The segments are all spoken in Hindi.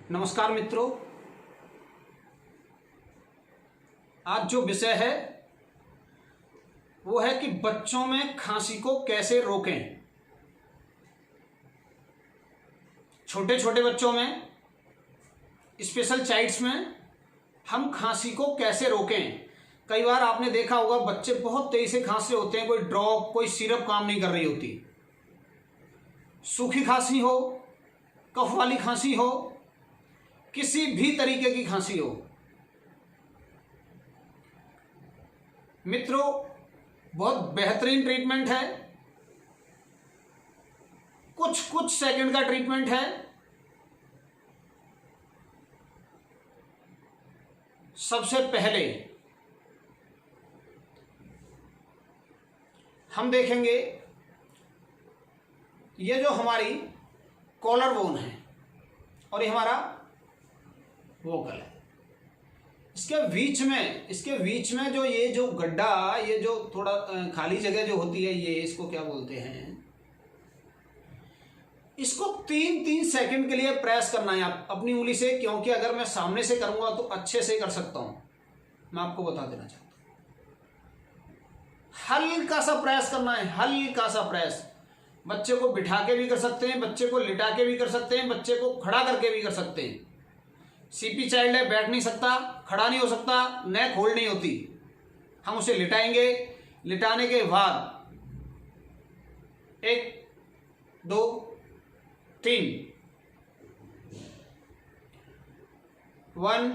नमस्कार मित्रों, आज जो विषय है वो है कि बच्चों में खांसी को कैसे रोकें। छोटे छोटे बच्चों में, स्पेशल चाइल्ड्स में हम खांसी को कैसे रोकें। कई बार आपने देखा होगा बच्चे बहुत तेजी से खांस रहे होते हैं, कोई ड्रॉप कोई सिरप काम नहीं कर रही होती। सूखी खांसी हो, कफ वाली खांसी हो, किसी भी तरीके की खांसी हो, मित्रों बहुत बेहतरीन ट्रीटमेंट है। कुछ सेकंड का ट्रीटमेंट है। सबसे पहले हम देखेंगे ये जो हमारी कॉलर बोन है और ये हमारा वोकल है, इसके बीच में जो ये जो गड्ढा, ये जो थोड़ा खाली जगह जो होती है, ये इसको क्या बोलते हैं, इसको 3-3 सेकंड के लिए प्रेस करना है आप अपनी उंगली से। क्योंकि अगर मैं सामने से करूंगा तो अच्छे से कर सकता हूं, मैं आपको बता देना चाहता हूं। हल्का सा प्रेस करना है, हल्का सा प्रेस। बच्चे को बिठा के भी कर सकते हैं, बच्चे को लिटा के भी कर सकते हैं, बच्चे को खड़ा करके भी कर सकते हैं। सीपी चाइल्ड है, बैठ नहीं सकता, खड़ा नहीं हो सकता, नेक होल्ड नहीं होती, हम उसे लिटाएंगे। लिटाने के बाद 1 2 3 1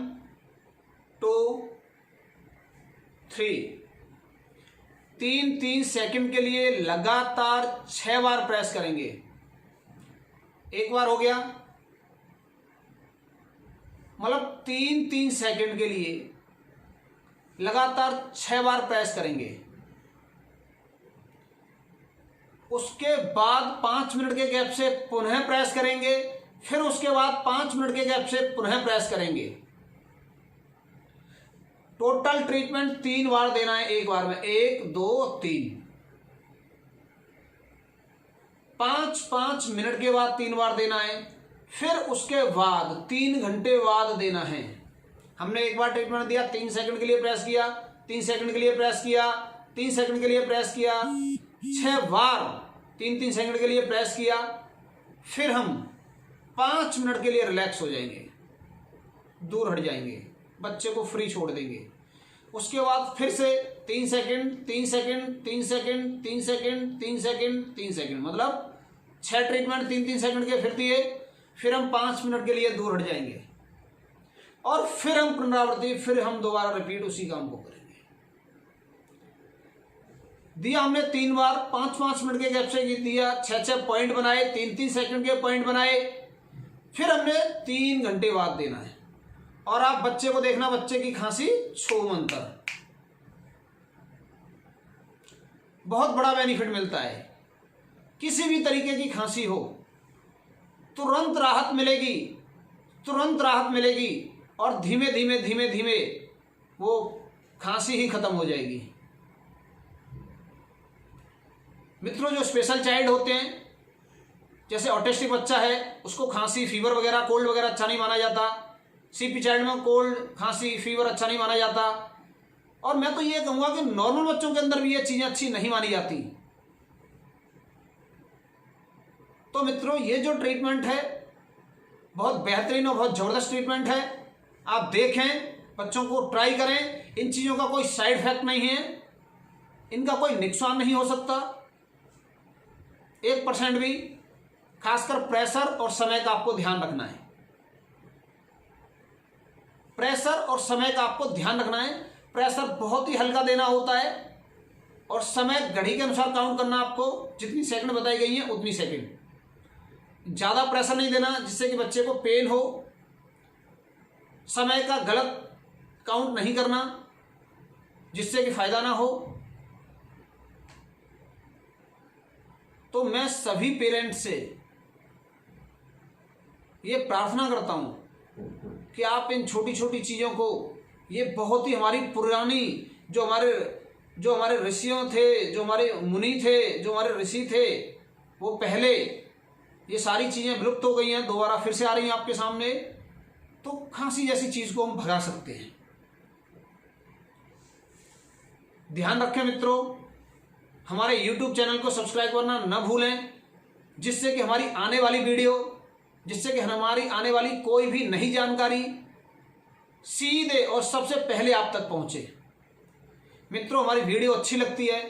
2 3 3-3 सेकंड के लिए लगातार 6 बार प्रेस करेंगे। एक बार हो गया, मतलब 3-3 सेकंड के लिए लगातार 6 बार प्रेस करेंगे। उसके बाद 5 मिनट के गैप से पुनः प्रेस करेंगे, फिर उसके बाद 5 मिनट के गैप से पुनः प्रेस करेंगे। टोटल ट्रीटमेंट 3 बार देना है एक बार में, 1 2 3। 5-5 मिनट के बाद 3 बार देना है, फिर उसके बाद 3 घंटे बाद देना है। हमने एक बार ट्रीटमेंट दिया, 3 सेकंड के लिए प्रेस किया, 3 सेकंड के लिए प्रेस किया, 3 सेकंड के लिए प्रेस किया, 6 बार 3-3 सेकंड के लिए प्रेस किया। फिर हम 5 मिनट के लिए रिलैक्स हो जाएंगे, दूर हट जाएंगे, बच्चे को फ्री छोड़ देंगे। उसके बाद फिर से 3 second 3 second 3 second 3 second 3 second 3 second, मतलब 6 ट्रीटमेंट 3-3 सेकंड के फिर दिए। फिर हम 5 मिनट के लिए दूर हट जाएंगे और फिर हम पुनरावृत्ति, फिर हम दोबारा रिपीट उसी काम को करेंगे। दिया हमने 3 बार, 5-5 मिनट के गैप से दिया, 6-6 पॉइंट बनाए, 3-3 सेकंड के पॉइंट बनाए। फिर हमने 3 घंटे बाद देना है। और आप बच्चे को देखना, बच्चे की खांसी छूमंतर, बहुत बड़ा बेनिफिट मिलता है। किसी भी तरीके की खांसी हो तुरंत राहत मिलेगी, तुरंत राहत मिलेगी और धीमे धीमे वो खांसी ही खत्म हो जाएगी। मित्रों, जो स्पेशल चाइल्ड होते हैं, जैसे ऑटिस्टिक बच्चा है, उसको खांसी फीवर वगैरह कोल्ड वगैरह अच्छा नहीं माना जाता। सीपी चाइल्ड में कोल्ड खांसी फीवर अच्छा नहीं माना जाता। और मैं तो ये कहूँगा कि नॉर्मल बच्चों के अंदर भी ये चीज़ें अच्छी नहीं मानी जाती। तो मित्रों, ये जो ट्रीटमेंट है बहुत बेहतरीन और बहुत ज़बरदस्त ट्रीटमेंट है। आप देखें, बच्चों को ट्राई करें। इन चीज़ों का कोई साइड इफेक्ट नहीं है, इनका कोई नुकसान नहीं हो सकता 1% भी। खासकर प्रेशर और समय का आपको ध्यान रखना है, प्रेशर और समय का आपको ध्यान रखना है। प्रेशर बहुत ही हल्का देना होता है और समय घड़ी के अनुसार काउंट करना। आपको जितनी सेकंड बताई गई है उतनी सेकंड, ज़्यादा प्रेशर नहीं देना जिससे कि बच्चे को पेन हो। समय का गलत काउंट नहीं करना जिससे कि फायदा ना हो। तो मैं सभी पेरेंट्स से ये प्रार्थना करता हूं कि आप इन छोटी छोटी चीज़ों को, ये बहुत ही हमारी पुरानी जो हमारे ऋषियों थे, जो हमारे मुनि थे, जो हमारे ऋषि थे, वो पहले ये सारी चीज़ें विलुप्त हो गई हैं, दोबारा फिर से आ रही हैं आपके सामने। तो खांसी जैसी चीज को हम भगा सकते हैं। ध्यान रखें मित्रों, हमारे YouTube चैनल को सब्सक्राइब करना न भूलें, जिससे कि हमारी आने वाली कोई भी नई जानकारी सीधे और सबसे पहले आप तक पहुंचे। मित्रों, हमारी वीडियो अच्छी लगती है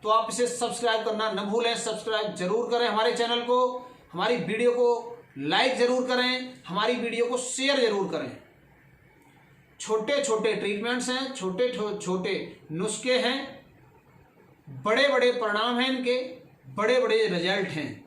तो आप इसे सब्सक्राइब करना न भूलें। सब्सक्राइब जरूर करें हमारे चैनल को, हमारी वीडियो को लाइक जरूर करें, हमारी वीडियो को शेयर जरूर करें। छोटे छोटे ट्रीटमेंट्स हैं, छोटे छोटे नुस्खे हैं, बड़े बड़े परिणाम हैं, इनके बड़े बड़े रिजल्ट हैं।